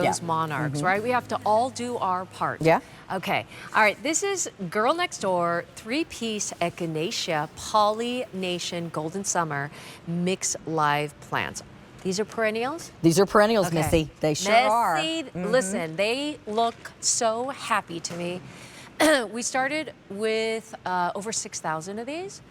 those monarchs, right? We have to all do our part. Yeah. Okay. All right. This is Girl Next Door 3-piece Echinacea Pollynation Golden Summer Mix Live Plants. These are perennials? These are perennials, Okay. Missy. They sure are. Listen, they look so happy to me. We started with over 6,000 of these.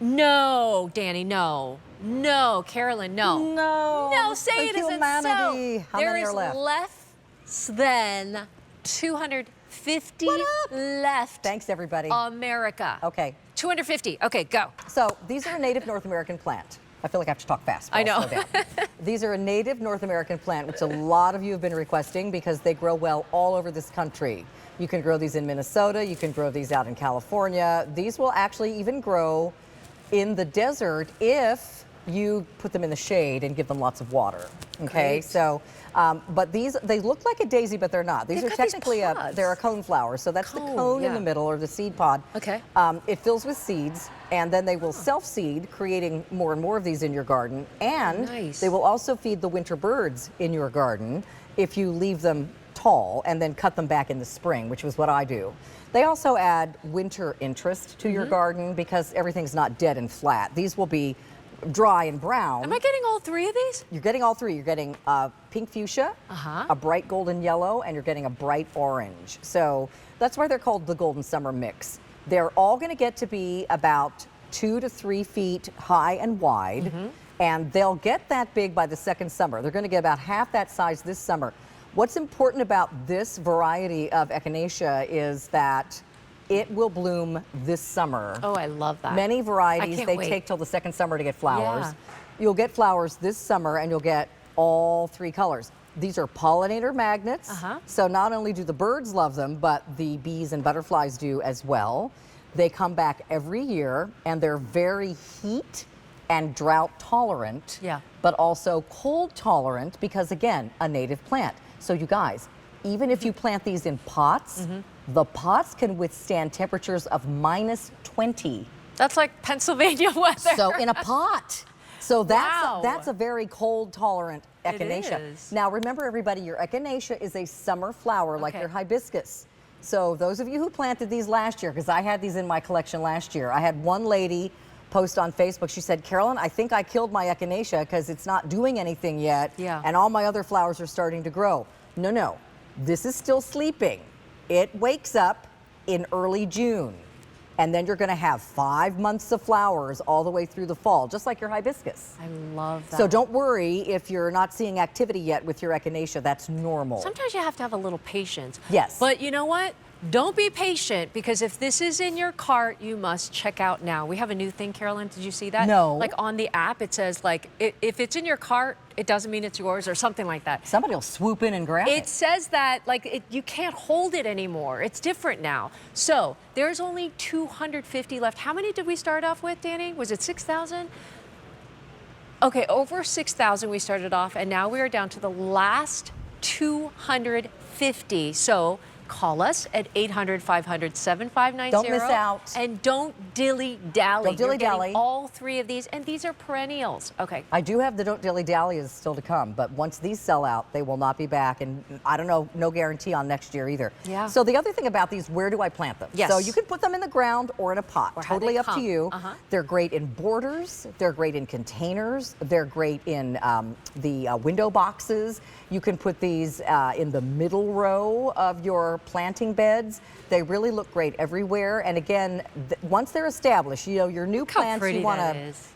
No, Danny, no. No, Carolyn, no. No. No, say it isn't so. How many are left? Less than 250 left. Thanks, everybody. America. Okay. 250. Okay, go. So these are a native North American plant. I feel like I have to talk fast. I know. Slow down. These are a native North American plant, which a lot of you have been requesting because they grow well all over this country. You can grow these in Minnesota. You can grow these out in California. These will actually even grow in the desert if you put them in the shade and give them lots of water. Okay, Great. so, but these, they look like a daisy, but they're not. These are technically they're a coneflower. So that's the cone in the middle, or the seed pod. Okay. It fills with seeds, and then they will self-seed, creating more and more of these in your garden. And they will also feed the winter birds in your garden if you leave them tall and then cut them back in the spring, which was what I do. They also add winter interest to your garden because everything's not dead and flat. These will be dry and brown. Am I getting all three of these? You're getting all three. You're getting pink fuchsia, a bright golden yellow, and you're getting a bright orange. So that's why they're called the Golden Summer Mix. They're all going to get to be about 2 to 3 feet high and wide, and they'll get that big by the second summer. They're going to get about half that size this summer. What's important about this variety of Echinacea is that it will bloom this summer. Oh, I love that. Many varieties, they wait. take till the second summer to get flowers. Yeah. You'll get flowers this summer, and you'll get all 3 colors. These are pollinator magnets, so not only do the birds love them, but the bees and butterflies do as well. They come back every year, and they're very heat and drought tolerant, but also cold tolerant because, again, a native plant. So you guys, even if you plant these in pots, the pots can withstand temperatures of -20. That's like Pennsylvania weather. So in a pot. So that's a very cold tolerant Echinacea. It is. Now remember, everybody, your Echinacea is a summer flower like your hibiscus. So those of you who planted these last year, because I had these in my collection last year, I had one lady post on Facebook. She said, Carolyn, I think I killed my Echinacea because it's not doing anything yet, and all my other flowers are starting to grow. No, no, this is still sleeping. It wakes up in early June, and then you're going to have 5 months of flowers all the way through the fall, just like your hibiscus. I love that. So don't worry if you're not seeing activity yet with your Echinacea. That's normal. Sometimes you have to have a little patience. Yes. But you know what? Don't be patient, because if this is in your cart, you must check out now. We have a new thing, Carolyn. Did you see that? No. Like on the app, it says like, if it's in your cart, it doesn't mean it's yours, or something like that. Somebody will swoop in and grab it. It says that like you can't hold it anymore. It's different now. So there's only 250 left. How many did we start off with, Danny? Was it 6,000? Okay, over 6,000 we started off, and now we are down to the last 250. So call us at 800-500-7590. Don't miss out. And don't dilly-dally. Don't dilly-dally. You're getting all 3 of these, and these are perennials. Okay. I do have the don't dilly-dallies still to come, but once these sell out, they will not be back, and I don't know, no guarantee on next year either. Yeah. So the other thing about these, where do I plant them? Yes. So you can put them in the ground or in a pot. Or how totally they up to come. you. They're great in borders. They're great in containers. They're great in the window boxes. You can put these in the middle row of your planting beds. They really look great everywhere. And again, once they're established, you know, your new plants, you want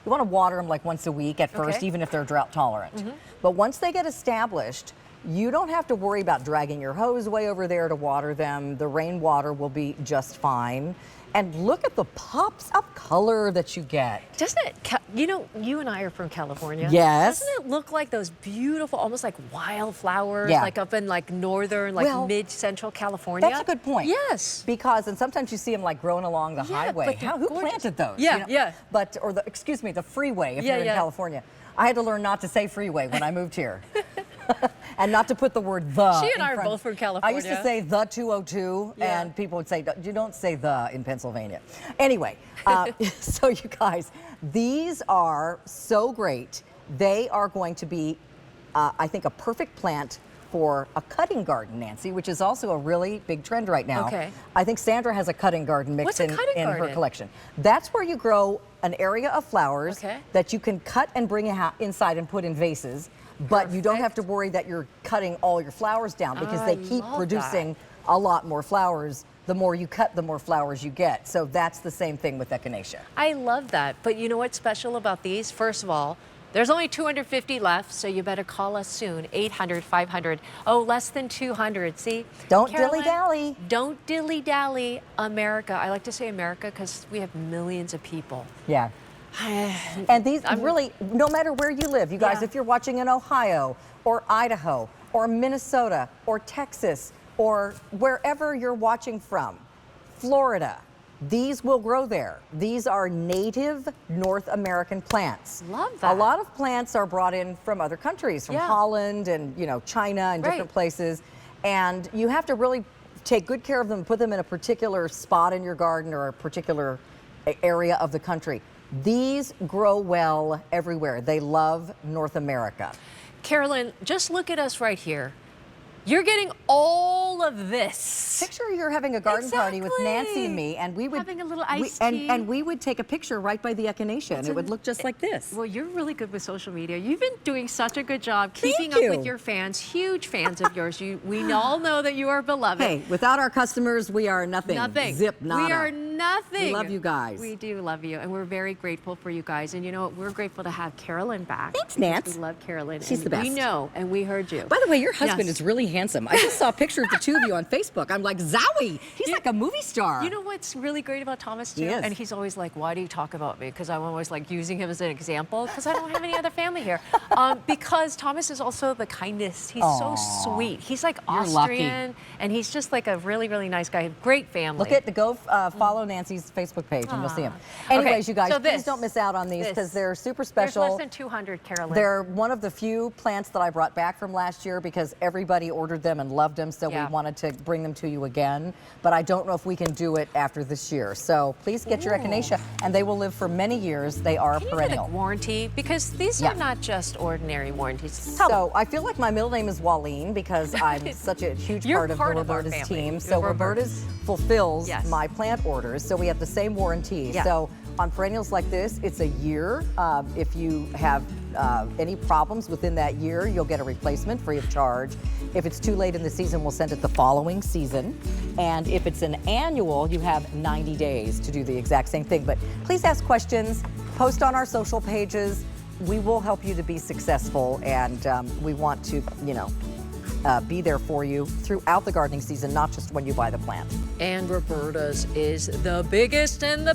to water them like once a week at first, even if they're drought tolerant. But once they get established, you don't have to worry about dragging your hose way over there to water them. The rainwater will be just fine. And look at the pops of color that you get. Doesn't it, you know, you and I are from California. Yes. Doesn't it look like those beautiful, almost like wildflowers, like up in like northern, like mid-central California? That's a good point. Yes. Because, and sometimes you see them like growing along the highway. Who planted those? Yeah, you know? But, or excuse me, the freeway if you're in California. I had to learn not to say freeway when I moved here. And not to put the word the. She and I are both from California. I used to say the 202, and people would say, you don't say the in Pennsylvania. Anyway, so you guys, these are so great. They are going to be I think, a perfect plant for a cutting garden, Nancy, which is also a really big trend right now. Okay. I think Sandra has a cutting garden mixed in her collection. That's where you grow an area of flowers that you can cut and bring inside and put in vases, but you don't have to worry that you're cutting all your flowers down because they keep producing a lot more flowers. The more you cut, the more flowers you get. So that's the same thing with Echinacea. I love that. But you know what's special about these? First of all, there's only 250 left, so you better call us soon. 800, 500. Oh, less than 200. See? Don't dilly-dally. Don't dilly-dally, America. I like to say America because we have millions of people. Yeah. And these really, no matter where you live, you guys, if you're watching in Ohio or Idaho or Minnesota or Texas or wherever you're watching from, Florida, these will grow there. These are native North American plants. Love that. A lot of plants are brought in from other countries, from Holland and China and different places. And you have to really take good care of them, put them in a particular spot in your garden or a particular area of the country. These grow well everywhere. They love North America. Carolyn, just look at us right here. You're getting all of this. Picture you're having a garden party with Nancy and me, and we would having a little iced tea. And we would take a picture right by the Echinacea, and it would look just like this. Well, you're really good with social media. You've been doing such a good job keeping up with your fans. Huge fans of yours. We all know that you are beloved. Hey, without our customers, we are nothing. Nothing. Zip, nada. We are nothing. We love you guys. We do love you, and we're very grateful for you guys. And you know what? We're grateful to have Carolyn back. Thanks, Nance. We love Carolyn. She's the best. We know, and we heard you. By the way, your husband is really handsome. I just saw a picture of the two of you on Facebook. I'm like, Zowie, he's like a movie star. You know what's really great about Thomas too? He is. And he's always like, why do you talk about me? Because I'm always like using him as an example because I don't have any other family here. Because Thomas is also the kindest. He's so sweet. He's like Austrian, and he's just like a really, really nice guy. Great family. Go follow Nancy's Facebook page and you'll see him. Anyways, you guys, so please don't miss out on these because they're super special. There's less than 200, Carolyn. They're one of the few plants that I brought back from last year because everybody ordered them and loved them, so we wanted to bring them to you again. But I don't know if we can do it after this year. So please get your Echinacea, and they will live for many years. They are perennial. Can you get a warranty? Because these are not just ordinary warranties. So I feel like my middle name is Walleen because I'm such a huge part of the Roberta's team. So Roberta's fulfills my plant orders. So we have the same warranty. So on perennials like this, it's a year. If you have any problems within that year, you'll get a replacement free of charge. If it's too late in the season, we'll send it the following season. And if it's an annual, you have 90 days to do the exact same thing. But please ask questions, post on our social pages. We will help you to be successful, and we want to, be there for you throughout the gardening season, not just when you buy the plant. And Roberta's is the biggest and the best.